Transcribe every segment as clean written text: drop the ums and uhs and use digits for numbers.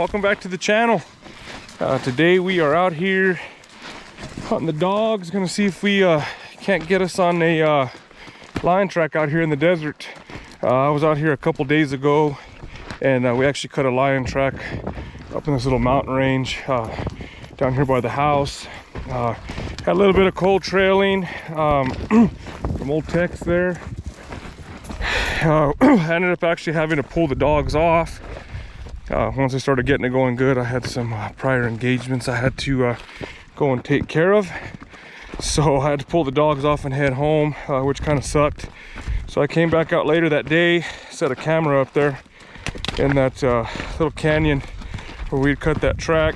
welcome back to the channel. Today we are out here hunting the dogs. Gonna see if we can't get us on a lion track out here in the desert. I was out here a couple days ago and we actually cut a lion track up in this little mountain range down here by the house. Had a little bit of cold trailing from old Tex there. I ended up actually having to pull the dogs off. Once I started getting it going good, I had some prior engagements I had to go and take care of. So I had to pull the dogs off and head home, which kind of sucked. So I came back out later that day, set a camera up there in that little canyon where we'd cut that track.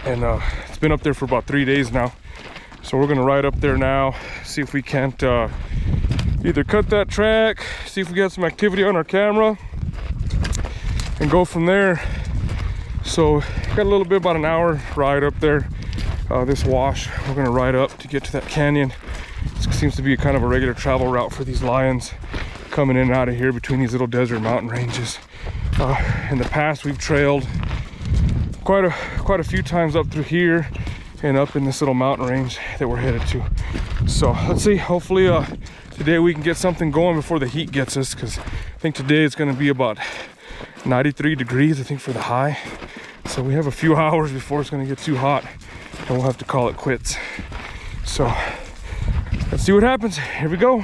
And it's been up there for about 3 days now. So we're gonna ride up there now, see if we can't either cut that track, see if we got some activity on our camera, and go from there. So got a little bit, about an hour ride up there. This wash we're gonna ride up to get to that canyon. It seems to be kind of a regular travel route for these lions coming in and out of here between these little desert mountain ranges. In the past we've trailed quite a few times up through here and up in this little mountain range that we're headed to. So let's see, hopefully today we can get something going before the heat gets us, because I think today it's going to be about 93 degrees I think for the high. So we have a few hours before it's going to get too hot and we'll have to call it quits. So let's see what happens. Here we go.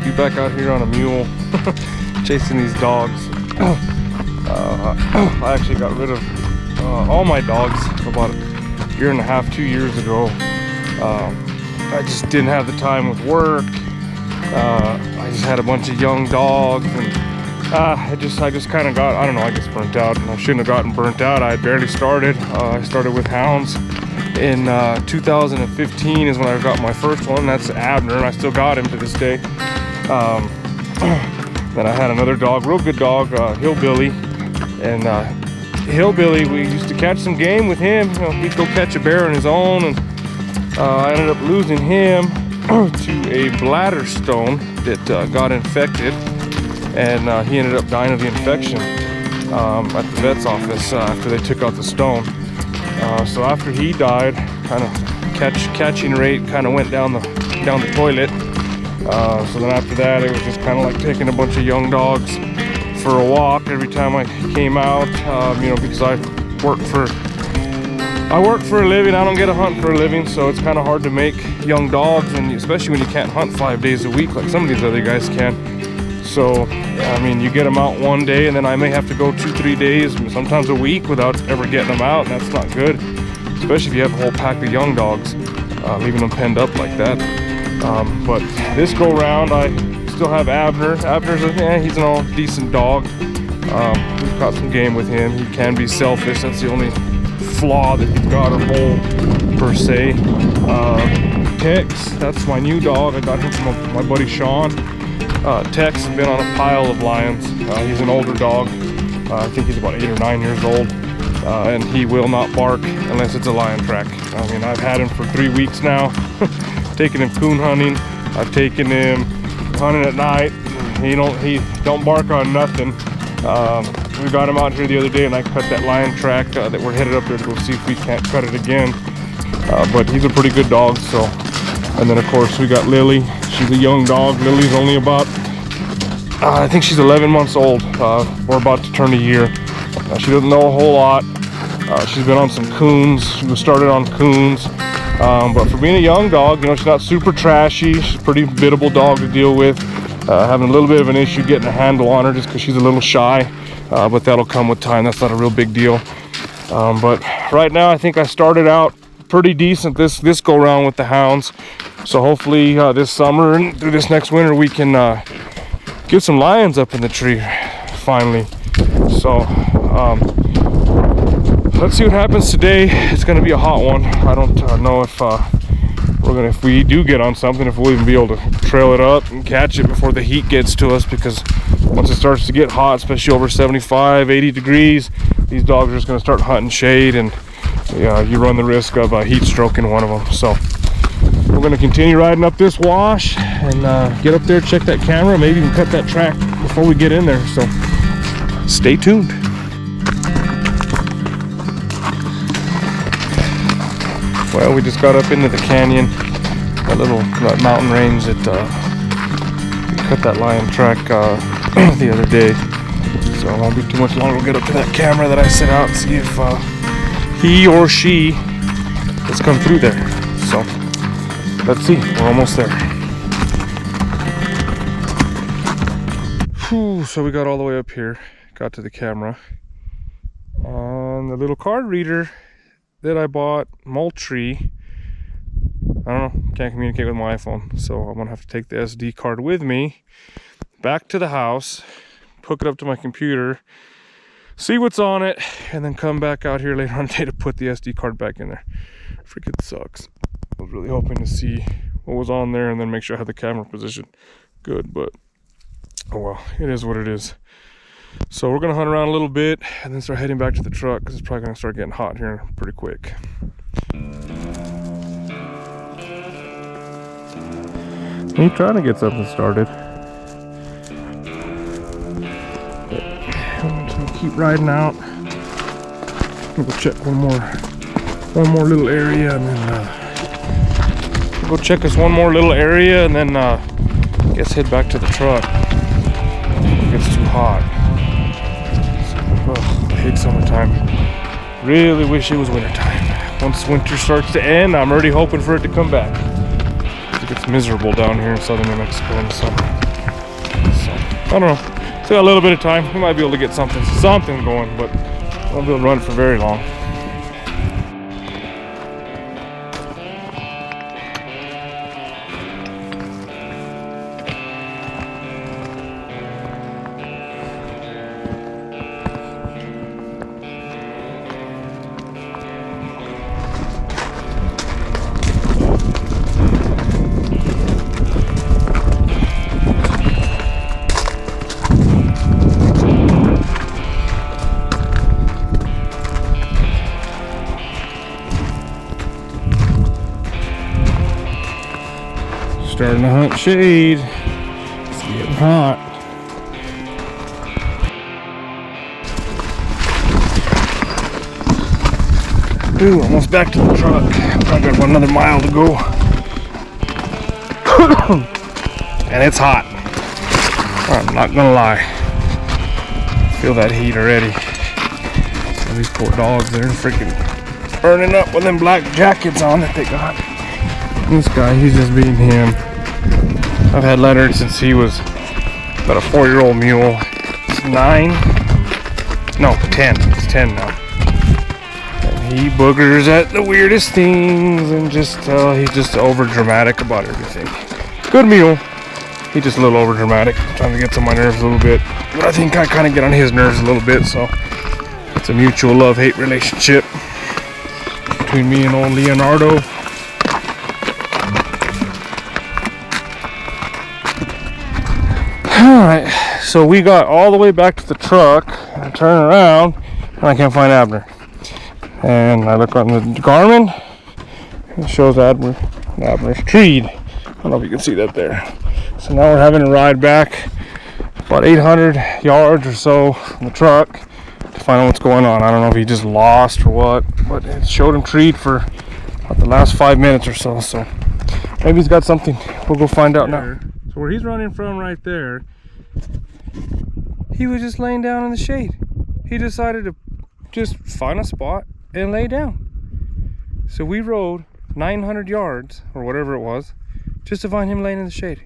Be back out here on a mule chasing these dogs. I actually got rid of all my dogs about a year and a half, 2 years ago. I just didn't have the time with work. I just had a bunch of young dogs, and I just kind of got, I don't know, I guess burnt out. I shouldn't have gotten burnt out. I had barely started. I started with hounds in 2015 is when I got my first one. That's Abner, and I still got him to this day. Then I had another dog, real good dog, Hillbilly. And Hillbilly, we used to catch some game with him. You know, he'd go catch a bear on his own, and I ended up losing him to a bladder stone that got infected, and he ended up dying of the infection at the vet's office after they took out the stone. So after he died, kind of catching rate kind of went down the toilet. So then after that, it was just kind of like taking a bunch of young dogs for a walk every time I came out, you know, because I work for a living. I don't get to hunt for a living, so it's kind of hard to make young dogs, and especially when you can't hunt 5 days a week like some of these other guys can. So I mean, you get them out one day, and then I may have to go 2-3 days, sometimes a week, without ever getting them out, and that's not good, especially if you have a whole pack of young dogs, leaving them penned up like that. But this go round, I still have Abner. Abner's he's an all decent dog. We've caught some game with him. He can be selfish. That's the only flaw that he's got, or hole per se. Tex, that's my new dog. I got him from my buddy Sean. Tex has been on a pile of lions. He's an older dog. I think he's about 8 or 9 years old. And he will not bark unless it's a lion track. I mean, I've had him for 3 weeks now. Taking him coon hunting. I've taken him hunting at night. He don't bark on nothing. We got him out here the other day, and I cut that lion track that we're headed up there to go see if we can't cut it again. But he's a pretty good dog. So, and then of course we got Lily. She's a young dog. Lily's only about I think she's 11 months old. We're about to turn a year. She doesn't know a whole lot. She's been on some coons. She was started on coons. But for being a young dog, you know, she's not super trashy. She's a pretty biddable dog to deal with. Having a little bit of an issue getting a handle on her just because she's a little shy. But that'll come with time. That's not a real big deal. But right now, I think I started out pretty decent this go round with the hounds. So hopefully this summer and through this next winter, we can get some lions up in the tree finally. So let's see what happens today. It's going to be a hot one. I don't know if we do get on something, if we'll even be able to trail it up and catch it before the heat gets to us, because once it starts to get hot, especially over 75, 80 degrees, these dogs are just going to start hunting shade, and yeah, you run the risk of heat stroking one of them. So we're gonna continue riding up this wash and get up there, check that camera, maybe even cut that track before we get in there. So stay tuned. Well, we just got up into the canyon, that little mountain range that we cut that lion track the other day. So it won't be too much longer. We'll get up to that camera that I set out and see if he or she has come through there. So let's see, we're almost there. Whew, so we got all the way up here, got to the camera, and the little card reader that I bought, Moultrie, I don't know, can't communicate with my iPhone, so I'm gonna have to take the SD card with me back to the house, hook it up to my computer, see what's on it, and then come back out here later on today to put the SD card back in there. Freaking sucks. I was really hoping to see what was on there and then make sure I had the camera position good, but oh well, it is what it is. So we're gonna hunt around a little bit and then start heading back to the truck because it's probably gonna start getting hot here pretty quick. I'm trying to get something started. I'm gonna keep riding out. I'm gonna go check one more little area and then go check this one more little area and then I guess head back to the truck. It gets too hot. I hate summertime. Really wish it was wintertime. Once winter starts to end, I'm already hoping for it to come back. It gets miserable down here in southern New Mexico in the summer. So, I don't know. Still got a little bit of time. We might be able to get something going, but I won't be able to run it for very long. Starting to hunt shade. It's getting hot. Ooh, almost back to the truck. I got another mile to go. And it's hot. I'm not gonna lie. Feel that heat already. Some of these poor dogs, they're freaking burning up with them black jackets on that they got. This guy, he's just being him. I've had Leonard since he was about a 4-year-old mule. He's 9. No, 10. He's 10 now. And he boogers at the weirdest things and just he's just over dramatic about everything. Good mule. He's just a little over dramatic. Trying to get to my nerves a little bit. But I think I kind of get on his nerves a little bit, so it's a mutual love-hate relationship between me and old Leonardo. Alright, so we got all the way back to the truck, and I turn around, and I can't find Abner. And I look on the Garmin, and it shows Abner's treed. I don't know if you can see that there. So now we're having to ride back about 800 yards or so from the truck to find out what's going on. I don't know if he just lost or what, but it showed him treed for about the last 5 minutes or so. So maybe he's got something. We'll go find out now. So where he's running from right there, he was just laying down in the shade. He decided to just find a spot and lay down. So we rode 900 yards or whatever it was just to find him laying in the shade.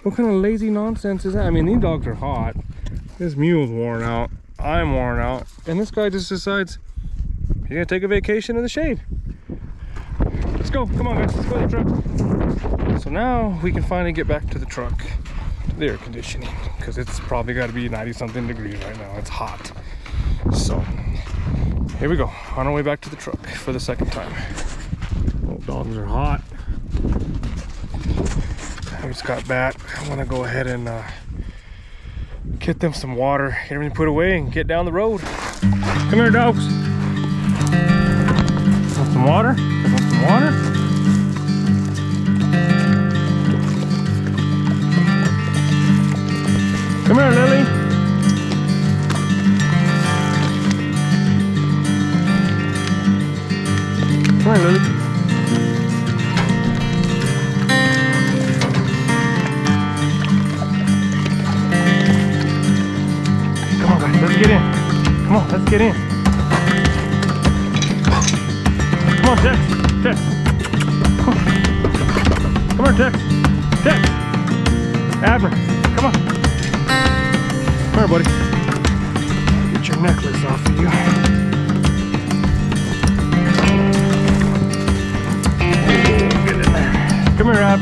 What kind of lazy nonsense is that? I mean, these dogs are hot. This mule's worn out. I'm worn out. And this guy just decides he's gonna take a vacation in the shade. Let's go, come on guys, let's go to the truck. So now we can finally get back to the truck, to the air conditioning, because it's probably got to be 90 something degrees right now. It's hot. So here we go, on our way back to the truck for the second time. Oh, dogs are hot. I just got back. I want to go ahead and get them some water, get everything put away and get down the road. Come here, dogs. water? You want some water? Come here, Lily. Come here, Lily. Come on, guys, let's get in. Come on, let's get in. Come on, Tex. Tex. Come on, Tex. Tex. Abner, come on. Come here, buddy. Get your necklace off of you. Get in there. Come here, Ab.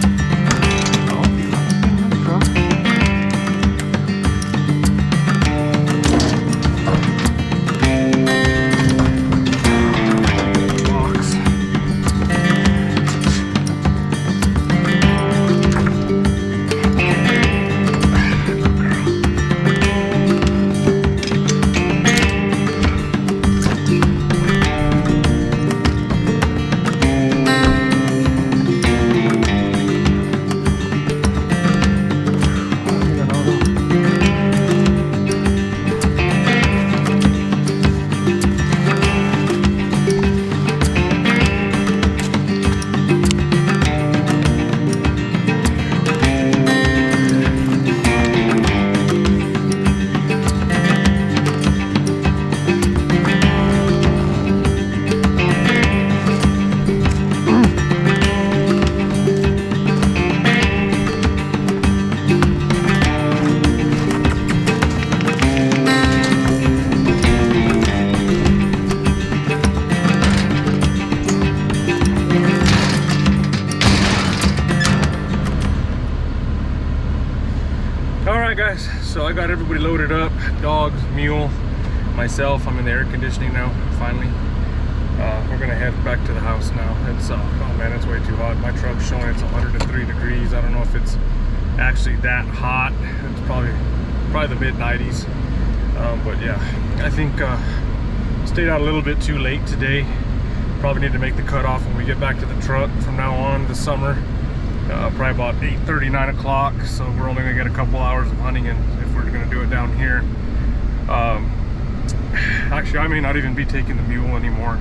Guys, so I got everybody loaded up, dogs, mule, myself. I'm in the air conditioning now, finally. We're gonna head back to the house now. It's oh man, it's way too hot. My truck's showing it's 103 degrees. I don't know if it's actually that hot. It's probably the mid 90s. But yeah, I think stayed out a little bit too late today. Probably need to make the cutoff when we get back to the truck from now on this summer. Probably about 8:30, 9 o'clock, so we're only gonna get a couple hours of hunting, and if we're gonna do it down here. Actually, I may not even be taking the mule anymore,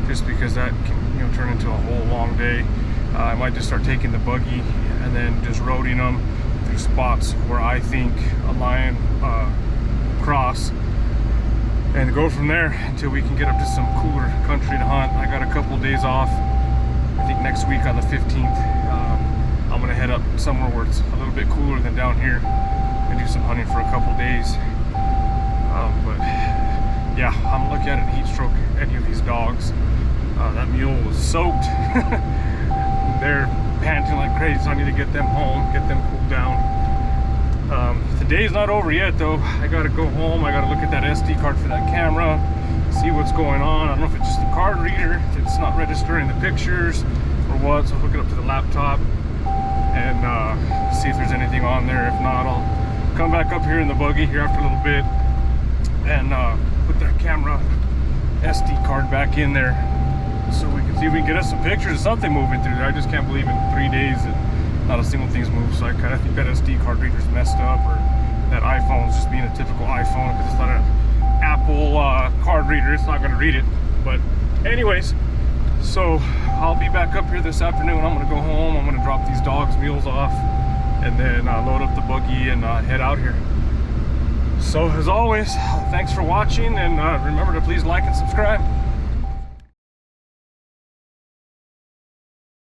just because that can, you know, turn into a whole long day. I might just start taking the buggy and then just roading them through spots where I think a lion cross, and go from there until we can get up to some cooler country to hunt. I got a couple days off. I think next week on the 15th. I'm gonna head up somewhere where it's a little bit cooler than down here and do some hunting for a couple days. But yeah, I'm looking at a heat stroke any of these dogs. That mule was soaked. They're panting like crazy, so I need to get them home, get them cooled down. The day's not over yet though. I gotta go home, I gotta look at that SD card for that camera, see what's going on. I don't know if it's just the card reader, if it's not registering the pictures or what, so I'll hook it up to the laptop and see if there's anything on there. If not, I'll come back up here in the buggy here after a little bit and put that camera SD card back in there so we can see if we can get us some pictures of something moving through there. I just can't believe in 3 days that not a single thing's moved, so I kind of think that SD card reader's messed up, or that iPhone's just being a typical iPhone because it's not an Apple card reader. It's not going to read it. But anyways, so I'll be back up here this afternoon. I'm gonna go home, I'm gonna drop these dogs, mules off, and then load up the buggy and head out here. So as always, thanks for watching, and remember to please like and subscribe.